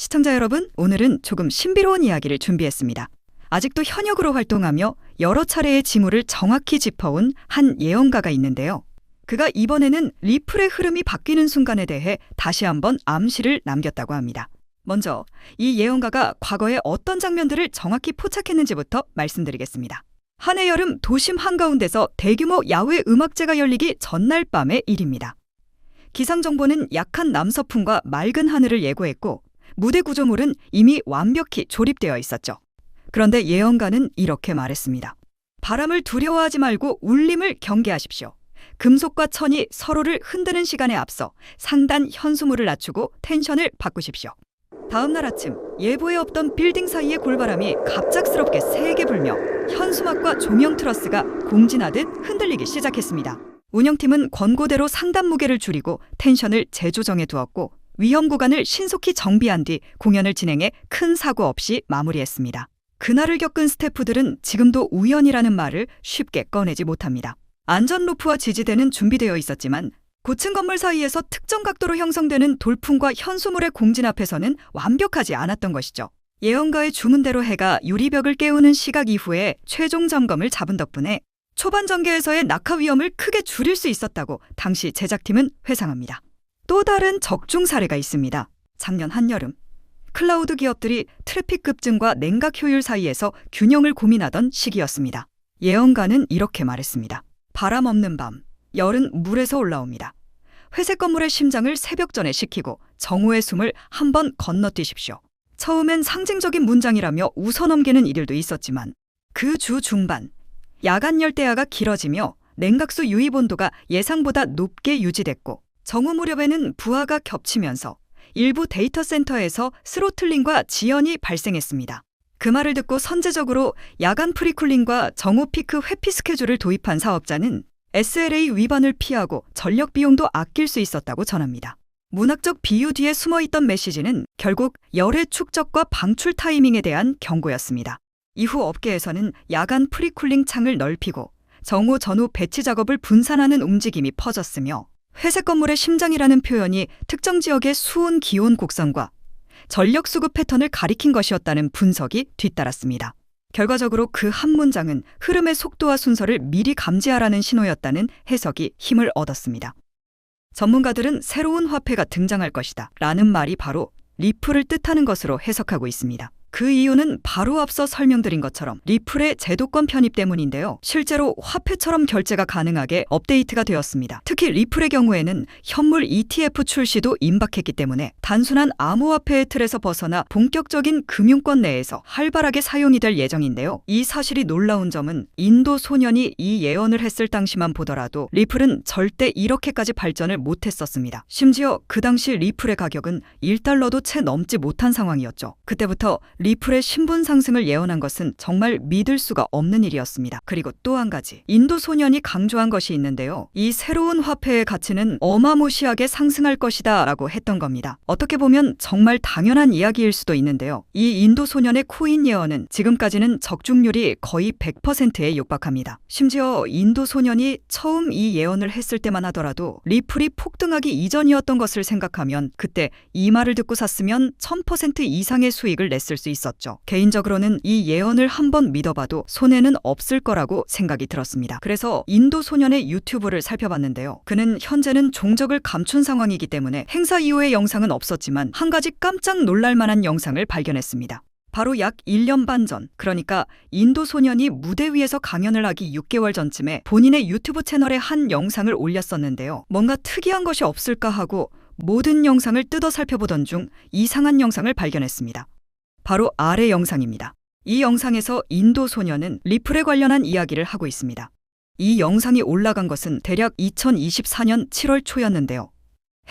시청자 여러분, 오늘은 조금 신비로운 이야기를 준비했습니다. 아직도 현역으로 활동하며 여러 차례의 징후를 정확히 짚어온 한 예언가가 있는데요. 그가 이번에는 리플의 흐름이 바뀌는 순간에 대해 다시 한번 암시를 남겼다고 합니다. 먼저 이 예언가가 과거의 어떤 장면들을 정확히 포착했는지부터 말씀드리겠습니다. 한 해 여름 도심 한가운데서 대규모 야외 음악제가 열리기 전날 밤의 일입니다. 기상정보는 약한 남서풍과 맑은 하늘을 예고했고 무대 구조물은 이미 완벽히 조립되어 있었죠. 그런데 예언가는 이렇게 말했습니다. 바람을 두려워하지 말고 울림을 경계하십시오. 금속과 천이 서로를 흔드는 시간에 앞서 상단 현수물을 낮추고 텐션을 바꾸십시오. 다음 날 아침 예보에 없던 빌딩 사이의 골바람이 갑작스럽게 세게 불며 현수막과 조명 트러스가 공진하듯 흔들리기 시작했습니다. 운영팀은 권고대로 상단 무게를 줄이고 텐션을 재조정해 두었고 위험 구간을 신속히 정비한 뒤 공연을 진행해 큰 사고 없이 마무리했습니다. 그날을 겪은 스태프들은 지금도 우연이라는 말을 쉽게 꺼내지 못합니다. 안전 루프와 지지대는 준비되어 있었지만 고층 건물 사이에서 특정 각도로 형성되는 돌풍과 현수물의 공진 앞에서는 완벽하지 않았던 것이죠. 예언가의 주문대로 해가 유리벽을 깨우는 시각 이후에 최종 점검을 잡은 덕분에 초반 전개에서의 낙하 위험을 크게 줄일 수 있었다고 당시 제작팀은 회상합니다. 또 다른 적중 사례가 있습니다. 작년 한여름 클라우드 기업들이 트래픽 급증과 냉각 효율 사이에서 균형을 고민하던 시기였습니다. 예언가는 이렇게 말했습니다. 바람 없는 밤, 열은 물에서 올라옵니다. 회색 건물의 심장을 새벽 전에 식히고 정오의 숨을 한번 건너뛰십시오. 처음엔 상징적인 문장이라며 웃어넘기는 일들도 있었지만 그 주 중반 야간 열대야가 길어지며 냉각수 유입 온도가 예상보다 높게 유지됐고 정오 무렵에는 부하가 겹치면서 일부 데이터 센터에서 스로틀링과 지연이 발생했습니다. 그 말을 듣고 선제적으로 야간 프리쿨링과 정오 피크 회피 스케줄을 도입한 사업자는 SLA 위반을 피하고 전력 비용도 아낄 수 있었다고 전합니다. 문학적 비유 뒤에 숨어있던 메시지는 결국 열의 축적과 방출 타이밍에 대한 경고였습니다. 이후 업계에서는 야간 프리쿨링 창을 넓히고 정오 전후 배치 작업을 분산하는 움직임이 퍼졌으며 회색 건물의 심장이라는 표현이 특정 지역의 수온 기온 곡선과 전력 수급 패턴을 가리킨 것이었다는 분석이 뒤따랐습니다. 결과적으로 그 한 문장은 흐름의 속도와 순서를 미리 감지하라는 신호였다는 해석이 힘을 얻었습니다. 전문가들은 새로운 화폐가 등장할 것이다 라는 말이 바로 리플을 뜻하는 것으로 해석하고 있습니다. 그 이유는 바로 앞서 설명드린 것처럼 리플의 제도권 편입 때문인데요. 실제로 화폐처럼 결제가 가능하게 업데이트가 되었습니다. 특히 리플의 경우에는 현물 ETF 출시도 임박했기 때문에 단순한 암호화폐의 틀에서 벗어나 본격적인 금융권 내에서 활발하게 사용이 될 예정인데요. 이 사실이 놀라운 점은 인도 소년이 이 예언을 했을 당시만 보더라도 리플은 절대 이렇게까지 발전을 못했었습니다. 심지어 그 당시 리플의 가격은 1달러도 채 넘지 못한 상황이었죠. 그때부터 리플의 신분 상승을 예언한 것은 정말 믿을 수가 없는 일이었습니다. 그리고 또 한 가지, 인도 소년이 강조한 것이 있는데요. 이 새로운 화폐의 가치는 어마무시하게 상승할 것이다 라고 했던 겁니다. 어떻게 보면 정말 당연한 이야기일 수도 있는데요. 이 인도 소년의 코인 예언은 지금까지는 적중률이 거의 100%에 육박합니다. 심지어 인도 소년이 처음 이 예언을 했을 때만 하더라도 리플이 폭등하기 이전이었던 것을 생각하면 그때 이 말을 듣고 샀으면 1000% 이상의 수익을 냈을 수 있었죠. 개인적으로는 이 예언을 한번 믿어봐도 손해는 없을 거라고 생각이 들었습니다. 그래서 인도 소년의 유튜브를 살펴봤는데요. 그는 현재는 종적을 감춘 상황이기 때문에 행사 이후의 영상은 없었지만 한 가지 깜짝 놀랄만한 영상을 발견했습니다. 바로 약 1년 반 전, 그러니까 인도 소년이 무대 위에서 강연을 하기 6개월 전쯤에 본인의 유튜브 채널에 한 영상을 올렸었는데요. 뭔가 특이한 것이 없을까 하고 모든 영상을 뜯어 살펴보던 중 이상한 영상을 발견했습니다. 바로 아래 영상입니다. 이 영상에서 인도 소년은 리플에 관련한 이야기를 하고 있습니다. 이 영상이 올라간 것은 대략 2024년 7월 초였는데요.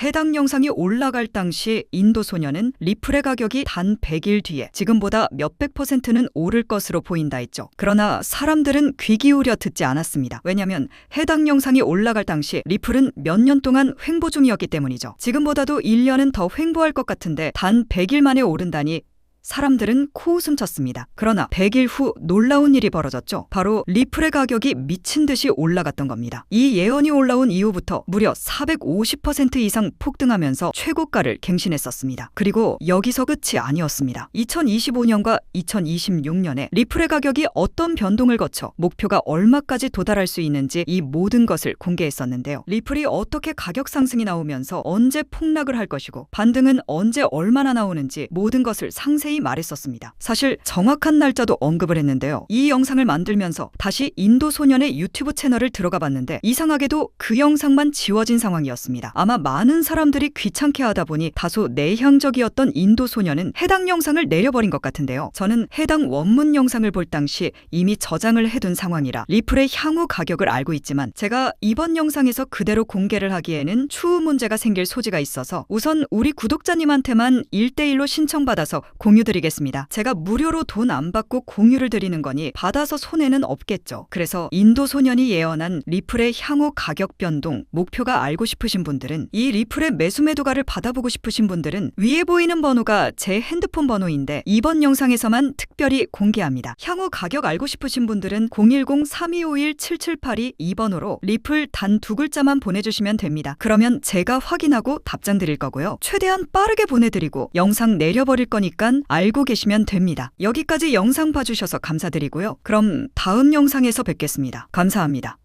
해당 영상이 올라갈 당시 인도 소년은 리플의 가격이 단 100일 뒤에 지금보다 몇백 %는 오를 것으로 보인다 했죠. 그러나 사람들은 귀 기울여 듣지 않았습니다. 왜냐하면 해당 영상이 올라갈 당시 리플은 몇 년 동안 횡보 중이었기 때문이죠. 지금보다도 1년은 더 횡보할 것 같은데 단 100일 만에 오른다니 사람들은 코웃음 쳤습니다. 그러나 100일 후 놀라운 일이 벌어졌죠. 바로 리플의 가격이 미친 듯이 올라갔던 겁니다. 이 예언이 올라온 이후부터 무려 450% 이상 폭등하면서 최고가를 갱신했었습니다. 그리고 여기서 끝이 아니었습니다. 2025년과 2026년에 리플의 가격이 어떤 변동을 거쳐 목표가 얼마까지 도달할 수 있는지 이 모든 것을 공개했었는데요. 리플이 어떻게 가격 상승이 나오면서 언제 폭락을 할 것이고 반등은 언제 얼마나 나오는지 모든 것을 상세히 말했었습니다. 사실 정확한 날짜도 언급을 했는데요. 이 영상을 만들면서 다시 인도 소년의 유튜브 채널을 들어가 봤는데 이상하게도 그 영상만 지워진 상황이었습니다. 아마 많은 사람들이 귀찮게 하다 보니 다소 내향적이었던 인도 소년은 해당 영상을 내려버린 것 같은데요. 저는 해당 원문 영상을 볼 당시 이미 저장을 해둔 상황이라 리플의 향후 가격을 알고 있지만 제가 이번 영상에서 그대로 공개를 하기에는 추후 문제가 생길 소지가 있어서 우선 우리 구독자님한테만 1대1로 신청받아서 공유드리겠습니다. 제가 무료로 돈 안 받고 공유를 드리는 거니 받아서 손해는 없겠죠. 그래서 인도 소년이 예언한 리플의 향후 가격 변동 목표가 알고 싶으신 분들은 이 리플의 매수 매도가를 받아보고 싶으신 분들은 위에 보이는 번호가 제 핸드폰 번호인데 이번 영상에서만 특별히 공개합니다. 향후 가격 알고 싶으신 분들은 010-3251-7782 이 번호로 리플 단 2글자만 보내주시면 됩니다. 그러면 제가 확인하고 답장 드릴 거고요. 최대한 빠르게 보내드리고 영상 내려버릴 거니까 알고 계시면 됩니다. 여기까지 영상 봐주셔서 감사드리고요. 그럼 다음 영상에서 뵙겠습니다. 감사합니다.